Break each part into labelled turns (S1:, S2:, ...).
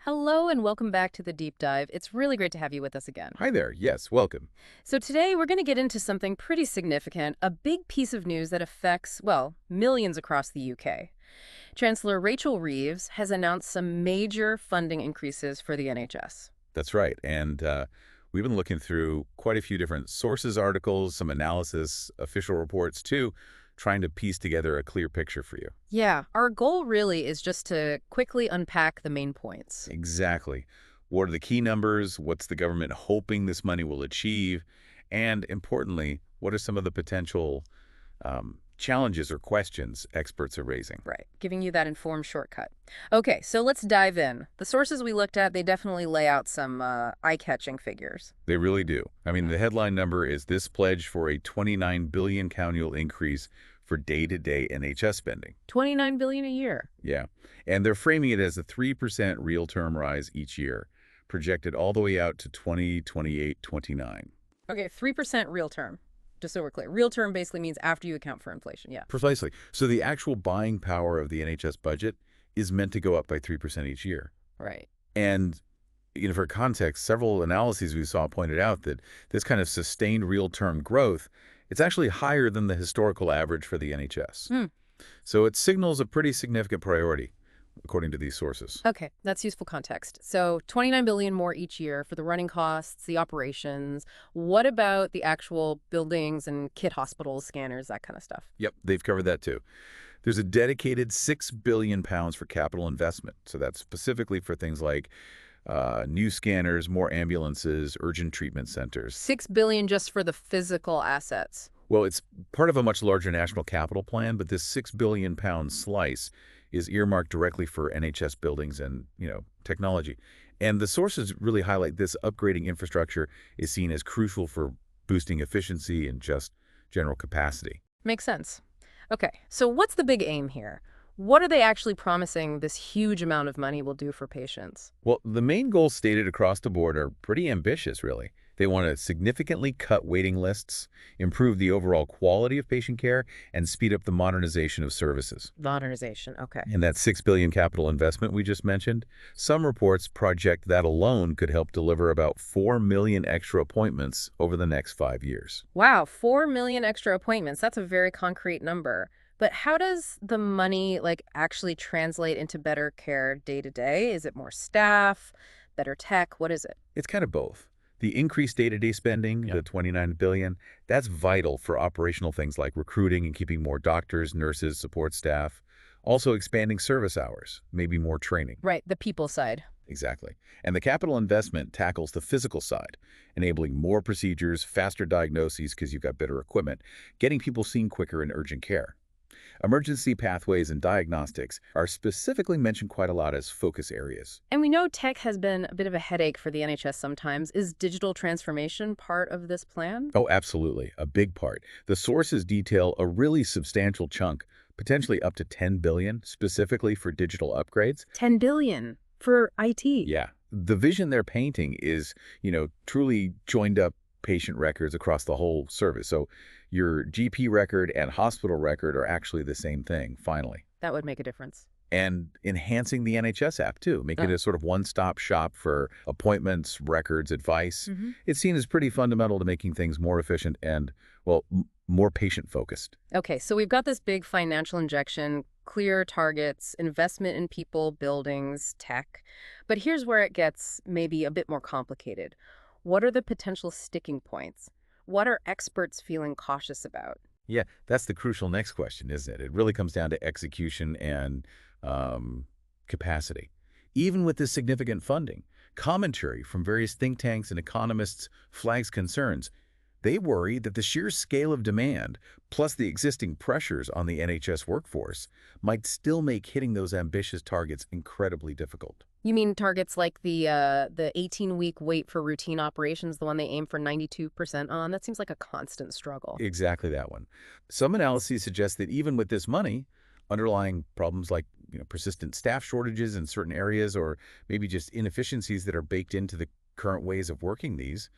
S1: Hello and welcome back to the deep dive. It's really great to have you with us again.
S2: Hi there. Yes, welcome.
S1: So today we're going to get into something pretty significant, a big piece of news that affects, well, millions across the UK. Chancellor Rachel Reeves has announced some major funding increases for the NHS.
S2: That's right. And we've been looking through quite a few different sources, articles, some analysis, official reports too, trying to piece together a clear picture for you.
S1: Yeah, our goal really is just to quickly unpack the main points.
S2: Exactly. What are the key numbers? What's the government hoping this money will achieve? And importantly, what are some of the potential challenges or questions experts are raising?
S1: Right, giving you that informed shortcut. Okay, so let's dive in. The sources we looked at, they definitely lay out some eye-catching figures.
S2: They really do. I mean, the headline number is this pledge for a 29 billion annual increase for day-to-day NHS spending.
S1: 29 billion a year.
S2: Yeah. And they're framing it as a 3% real term rise each year, projected all the way out to 2028, 29.
S1: Okay, 3% real term. Just so we're clear. Real term basically means after you account for inflation, yeah.
S2: Precisely. So the actual buying power of the NHS budget is meant to go up by 3% each year.
S1: Right.
S2: And for context, several analyses we saw pointed out that this kind of sustained real-term growth, it's actually higher than the historical average for the NHS.
S1: Hmm.
S2: So it signals a pretty significant priority, according to these sources.
S1: Okay, that's useful context. So 29 billion more each year for the running costs, the operations. What about the actual buildings and kit hospitals, scanners, that kind of stuff?
S2: Yep, they've covered that too. There's a dedicated £6 billion for capital investment. So that's specifically for things like new scanners, more ambulances, urgent treatment centers.
S1: 6 billion just for the physical assets.
S2: Well, it's part of a much larger national capital plan, but this £6 billion slice is earmarked directly for NHS buildings and, technology. And the sources really highlight this upgrading infrastructure is seen as crucial for boosting efficiency and just general capacity.
S1: Makes sense. Okay, so what's the big aim here? What are they actually promising this huge amount of money will do for patients?
S2: Well, the main goals stated across the board are pretty ambitious, really. They want to significantly cut waiting lists, improve the overall quality of patient care, and speed up the modernization of services.
S1: Modernization, okay.
S2: And that $6 billion capital investment we just mentioned, some reports project that alone could help deliver about 4 million extra appointments over the next 5 years.
S1: Wow, 4 million extra appointments. That's a very concrete number. But how does the money actually translate into better care day to day? Is it more staff, better tech? What is it?
S2: It's kind of both. The increased day-to-day spending, the 29 billion, that's vital for operational things like recruiting and keeping more doctors, nurses, support staff. Also expanding service hours, maybe more training.
S1: Right, the people side.
S2: Exactly. And the capital investment tackles the physical side, enabling more procedures, faster diagnoses because you've got better equipment, getting people seen quicker in urgent care. Emergency pathways and diagnostics are specifically mentioned quite a lot as focus areas.
S1: And we know tech has been a bit of a headache for the NHS sometimes. Is digital transformation part of this plan?
S2: Oh, absolutely. A big part. The sources detail a really substantial chunk, potentially up to 10 billion, specifically for digital upgrades.
S1: 10 billion for IT.
S2: Yeah. The vision they're painting is, truly joined up patient records across the whole service. So your GP record and hospital record are actually the same thing, finally.
S1: That would make a difference.
S2: And enhancing the NHS app, too, making it a sort of one-stop shop for appointments, records, advice. It's seen as pretty fundamental to making things more efficient and, well, more patient-focused.
S1: Okay, so we've got this big financial injection, clear targets, investment in people, buildings, tech. But here's where it gets maybe a bit more complicated. What are the potential sticking points? What are experts feeling cautious about?
S2: Yeah, that's the crucial next question, isn't it? It really comes down to execution and capacity. Even with this significant funding, commentary from various think tanks and economists flags concerns. They worry that the sheer scale of demand, plus the existing pressures on the NHS workforce, might still make hitting those ambitious targets incredibly difficult.
S1: You mean targets like the 18-week wait for routine operations, the one they aim for 92% on? That seems like a constant struggle.
S2: Exactly that one. Some analyses suggest that even with this money, underlying problems like persistent staff shortages in certain areas or maybe just inefficiencies that are baked into the current ways of working these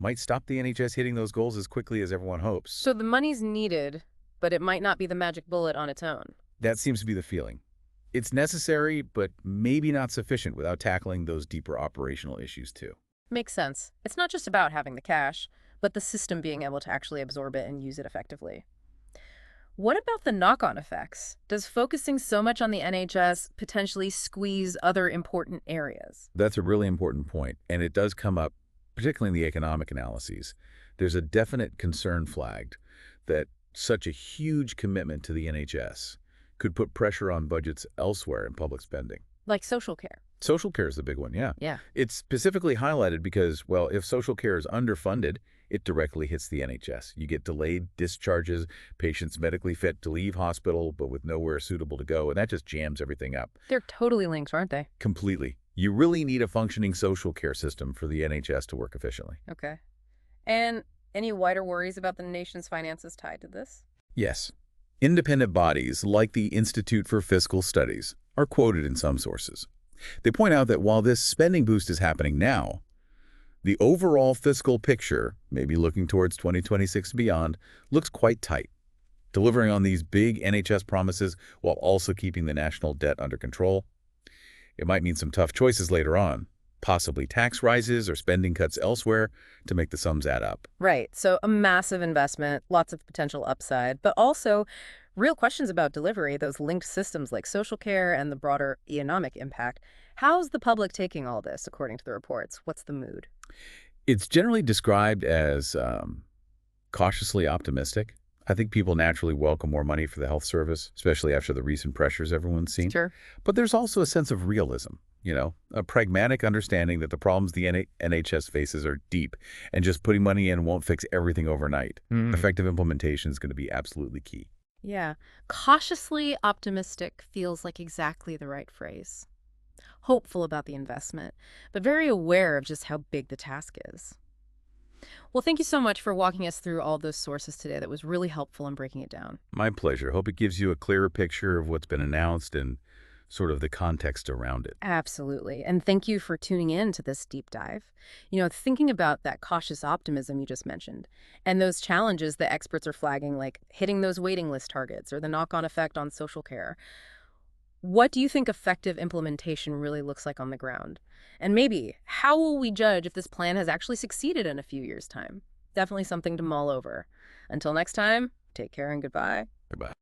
S2: might stop the NHS hitting those goals as quickly as everyone hopes.
S1: So the money's needed, but it might not be the magic bullet on its own.
S2: That seems to be the feeling. It's necessary, but maybe not sufficient without tackling those deeper operational issues too.
S1: Makes sense. It's not just about having the cash, but the system being able to actually absorb it and use it effectively. What about the knock-on effects? Does focusing so much on the NHS potentially squeeze other important areas?
S2: That's a really important point, and it does come up, particularly in the economic analyses. There's a definite concern flagged that such a huge commitment to the NHS could put pressure on budgets elsewhere in public spending.
S1: Like social care.
S2: Social care is the big one, yeah.
S1: Yeah.
S2: It's specifically highlighted because, well, if social care is underfunded, it directly hits the NHS. You get delayed discharges, patients medically fit to leave hospital, but with nowhere suitable to go, and that just jams everything up
S1: They're totally linked, aren't they?
S2: completely. You really need a functioning social care system for the NHS to work efficiently.
S1: Okay. And any wider worries about the nation's finances tied to this?
S2: Yes. Independent bodies like the Institute for Fiscal Studies are quoted in some sources. They point out that while this spending boost is happening now, the overall fiscal picture, maybe looking towards 2026 and beyond, looks quite tight. Delivering on these big NHS promises while also keeping the national debt under control, it might mean some tough choices later on, possibly tax rises or spending cuts elsewhere to make the sums add up.
S1: Right. So a massive investment, lots of potential upside, but also real questions about delivery, those linked systems like social care and the broader economic impact. How's the public taking all this, according to the reports? What's the mood?
S2: It's generally described as cautiously optimistic. I think people naturally welcome more money for the health service, especially after the recent pressures everyone's seen.
S1: Sure.
S2: But there's also a sense of realism, a pragmatic understanding that the problems the NHS faces are deep, and just putting money in won't fix everything overnight. Effective implementation is going to be absolutely key.
S1: Yeah. Cautiously optimistic feels like exactly the right phrase. Hopeful about the investment, but very aware of just how big the task is. Well, thank you so much for walking us through all those sources today. That was really helpful in breaking it down.
S2: My pleasure. Hope it gives you a clearer picture of what's been announced and sort of the context around it.
S1: Absolutely. And thank you for tuning in to this deep dive. Thinking about that cautious optimism you just mentioned and those challenges that experts are flagging, like hitting those waiting list targets or the knock-on effect on social care. What do you think effective implementation really looks like on the ground? And maybe, how will we judge if this plan has actually succeeded in a few years' time? Definitely something to mull over. Until next time, take care and goodbye.
S2: Goodbye.